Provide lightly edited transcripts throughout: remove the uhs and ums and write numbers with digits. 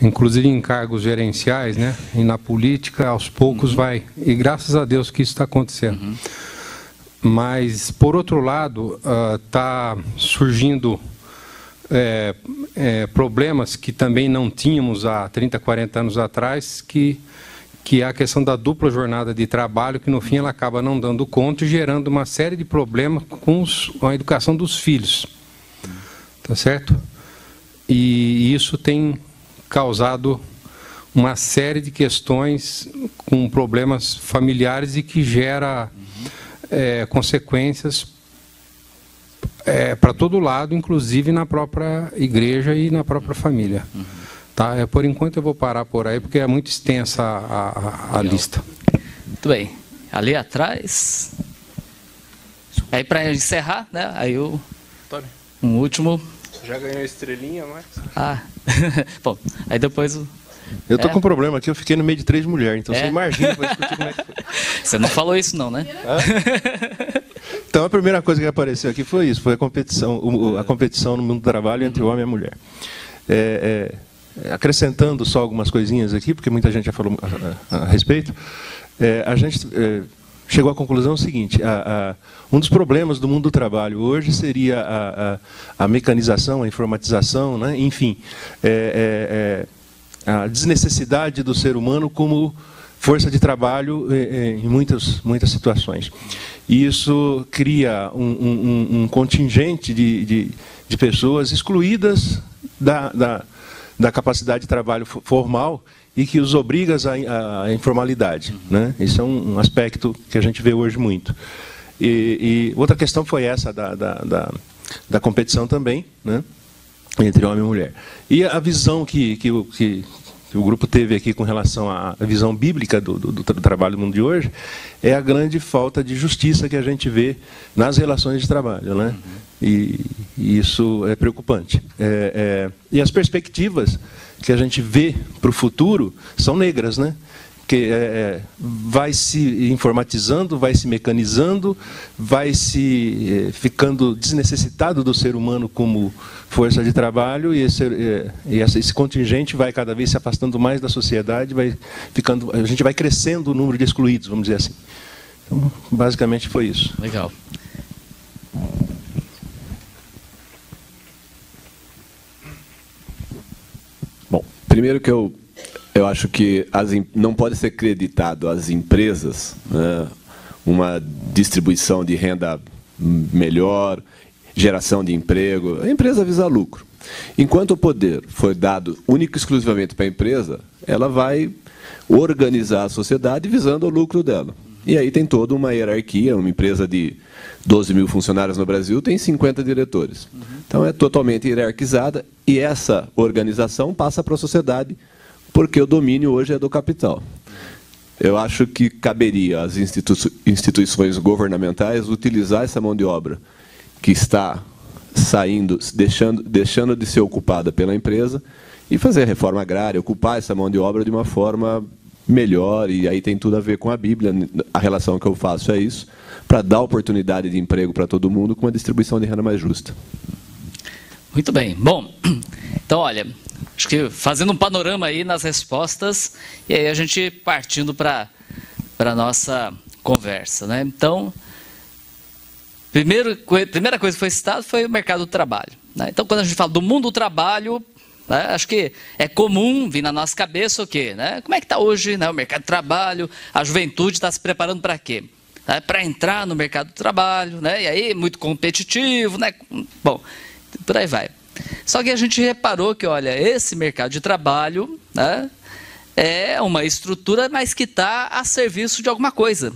inclusive em cargos gerenciais, né? E na política, aos poucos vai. E graças a Deus que isso está acontecendo. Mas, por outro lado, está surgindo problemas que também não tínhamos há 30, 40 anos atrás, que é a questão da dupla jornada de trabalho, que no fim ela acaba não dando conta e gerando uma série de problemas com a educação dos filhos. Tá certo? E isso tem causado uma série de questões com problemas familiares e que gera consequências para todo lado, inclusive na própria igreja e na própria família. Tá? Por enquanto eu vou parar por aí, porque é muito extensa a lista. Muito bem. Ali atrás. Aí para encerrar, né? Aí um último. Você já ganhou estrelinha, Marcos? Bom, aí depois eu tô com um problema aqui, eu fiquei no meio de 3 mulheres, então você imagina para discutir como é que foi. Você não falou isso não, né? Então a primeira coisa que apareceu aqui foi isso, foi a competição no mundo do trabalho entre o homem e a mulher. Acrescentando só algumas coisinhas aqui, porque muita gente já falou a respeito, a gente chegou à conclusão seguinte: um dos problemas do mundo do trabalho hoje seria a mecanização, a informatização, né? Enfim, a desnecessidade do ser humano como força de trabalho em muitas situações. E isso cria um contingente de pessoas excluídas da capacidade de trabalho formal e que os obriga à informalidade, né? Isso é um aspecto que a gente vê hoje muito. E outra questão foi essa da competição também, né? Entre homem e mulher. E a visão que o grupo teve aqui com relação à visão bíblica do trabalho no mundo de hoje é a grande falta de justiça que a gente vê nas relações de trabalho, né? E isso é preocupante. E as perspectivas que a gente vê para o futuro são negras, né? Porque vai se informatizando, vai se mecanizando, vai se ficando desnecessitado do ser humano como força de trabalho, e esse contingente vai cada vez se afastando mais da sociedade, a gente vai crescendo o número de excluídos, vamos dizer assim. Então, basicamente foi isso. Legal. Bom, primeiro que eu acho que não pode ser creditado às empresas, né, uma distribuição de renda melhor, geração de emprego. A empresa visa lucro. Enquanto o poder for dado único e exclusivamente para a empresa, ela vai organizar a sociedade visando o lucro dela. E aí tem toda uma hierarquia. Uma empresa de 12 mil funcionários no Brasil tem 50 diretores. Então é totalmente hierarquizada, e essa organização passa para a sociedade, porque o domínio hoje é do capital. Eu acho que caberia às instituições governamentais utilizar essa mão de obra que está saindo, deixando de ser ocupada pela empresa, e fazer a reforma agrária, ocupar essa mão de obra de uma forma melhor. E aí tem tudo a ver com a Bíblia. A relação que eu faço é isso, para dar oportunidade de emprego para todo mundo com uma distribuição de renda mais justa. Muito bem. Bom, então, olha, acho que fazendo um panorama aí nas respostas, e aí a gente partindo para a nossa conversa, né? Então, primeira coisa que foi citada foi o mercado do trabalho, né? Então, quando a gente fala do mundo do trabalho, né, acho que é comum vir na nossa cabeça o quê? Né? Como é que está hoje, né, o mercado de trabalho? A juventude está se preparando para quê? Né? Para entrar no mercado do trabalho, né? E aí muito competitivo, né? Bom, por aí vai. Só que a gente reparou que, olha, esse mercado de trabalho, né, é uma estrutura, mas que está a serviço de alguma coisa.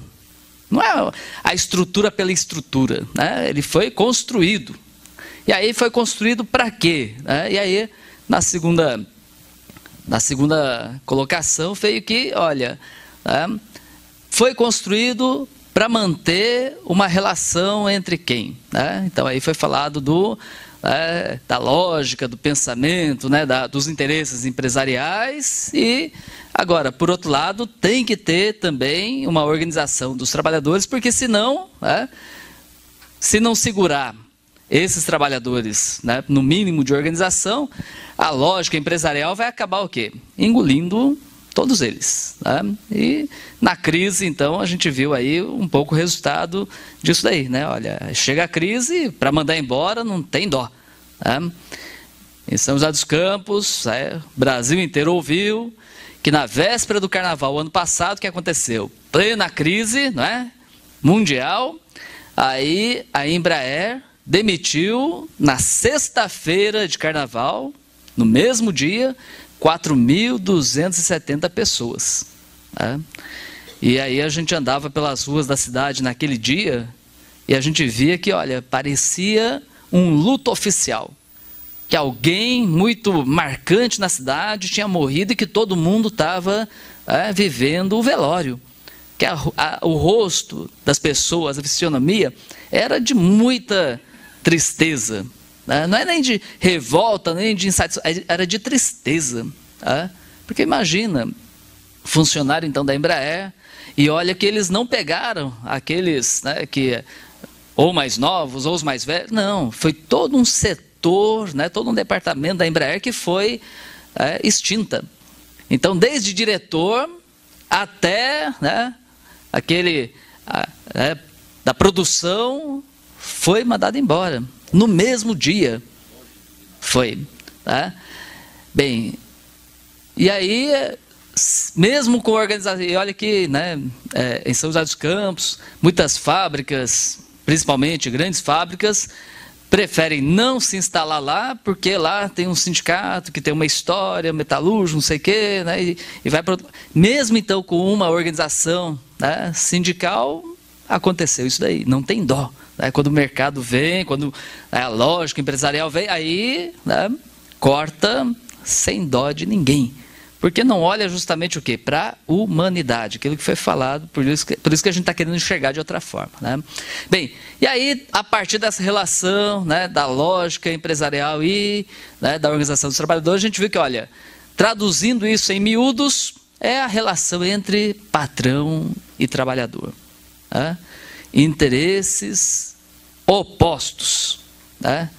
Não é a estrutura pela estrutura, né? Ele foi construído. E aí foi construído para quê? Né? E aí, na segunda colocação, veio que, olha, né, foi construído para manter uma relação entre quem? Né? Então aí foi falado da lógica, do pensamento, né, dos interesses empresariais. E agora, por outro lado, tem que ter também uma organização dos trabalhadores, porque senão, né, se não segurar esses trabalhadores, né, no mínimo de organização, a lógica empresarial vai acabar o quê? Engolindo todos eles. Né? E na crise, então, a gente viu aí um pouco o resultado disso daí. Né? Olha, chega a crise, para mandar embora não tem dó. Né? Em São José dos Campos, o Brasil inteiro ouviu que na véspera do carnaval, ano passado, o que aconteceu? Plena crise, não é? Mundial, aí a Embraer demitiu na sexta-feira de carnaval, no mesmo dia, 4.270 pessoas. Né? E aí a gente andava pelas ruas da cidade naquele dia e a gente via que, olha, parecia um luto oficial. Que alguém muito marcante na cidade tinha morrido e que todo mundo estava vivendo o velório. Que o rosto das pessoas, a fisionomia, era de muita tristeza. Né? Não é nem de revolta, nem de insatisfação, era de tristeza. Né? Porque imagina, funcionário então da Embraer, e olha que eles não pegaram aqueles, né, que ou mais novos ou os mais velhos, não, foi todo um setor, né, todo um departamento da Embraer que foi extinta. Então, desde diretor até, né, aquele da produção foi mandado embora no mesmo dia. Foi. Tá? Bem, e aí, mesmo com a organização, e olha que, né, em São José dos Campos, muitas fábricas, principalmente grandes fábricas, preferem não se instalar lá, porque lá tem um sindicato que tem uma história, metalúrgico, não sei o quê, né, e vai para... Mesmo então com uma organização, né, sindical, aconteceu isso daí, não tem dó. Né, quando o mercado vem, quando a lógica empresarial vem, aí, né, corta sem dó de ninguém. Porque não olha justamente o quê? Para a humanidade, aquilo que foi falado, por isso que a gente está querendo enxergar de outra forma. Né? Bem, e aí, a partir dessa relação, né, da lógica empresarial e, né, da organização dos trabalhadores, a gente viu que, olha, traduzindo isso em miúdos, é a relação entre patrão e trabalhador. Né? Interesses opostos, né?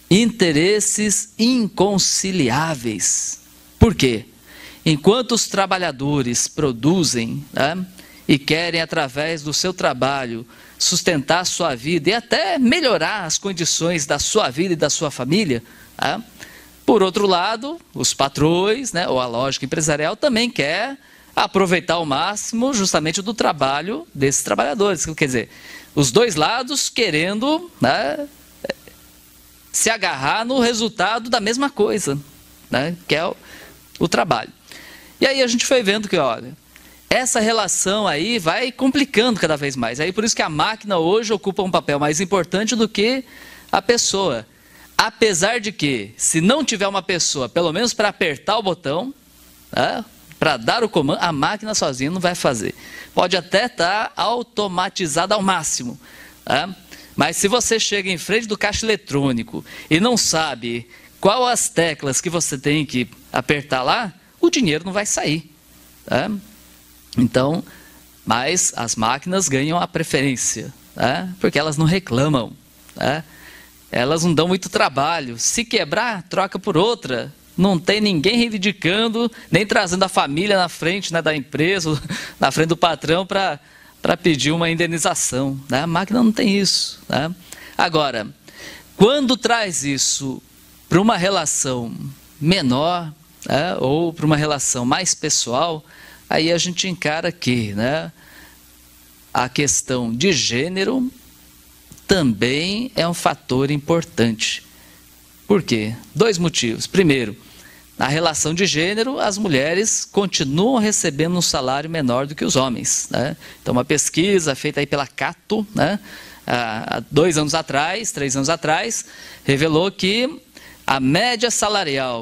Interesses inconciliáveis. Por quê? Enquanto os trabalhadores produzem, né, e querem, através do seu trabalho, sustentar a sua vida e até melhorar as condições da sua vida e da sua família, né, por outro lado, os patrões, né, ou a lógica empresarial também quer aproveitar ao máximo justamente do trabalho desses trabalhadores. Quer dizer, os dois lados querendo, né, se agarrar no resultado da mesma coisa, né, que é o trabalho. E aí a gente foi vendo que, olha, essa relação aí vai complicando cada vez mais. Aí por isso que a máquina hoje ocupa um papel mais importante do que a pessoa. Apesar de que, se não tiver uma pessoa, pelo menos para apertar o botão, né, para dar o comando, a máquina sozinha não vai fazer. Pode até estar automatizada ao máximo. Né? Mas se você chega em frente do caixa eletrônico e não sabe qual as teclas que você tem que apertar lá, o dinheiro não vai sair. Né? Então, mas as máquinas ganham a preferência, né? Porque elas não reclamam. Né? Elas não dão muito trabalho. Se quebrar, troca por outra. Não tem ninguém reivindicando, nem trazendo a família na frente, né, da empresa, na frente do patrão para pedir uma indenização. Né? A máquina não tem isso. Né? Agora, quando traz isso para uma relação menor, né, ou para uma relação mais pessoal, aí a gente encara que, né, a questão de gênero também é um fator importante. Por quê? Dois motivos. Primeiro, na relação de gênero, as mulheres continuam recebendo um salário menor do que os homens. Né? Então, uma pesquisa feita aí pela Cato, né, há 2 anos atrás, 3 anos atrás, revelou que a média salarial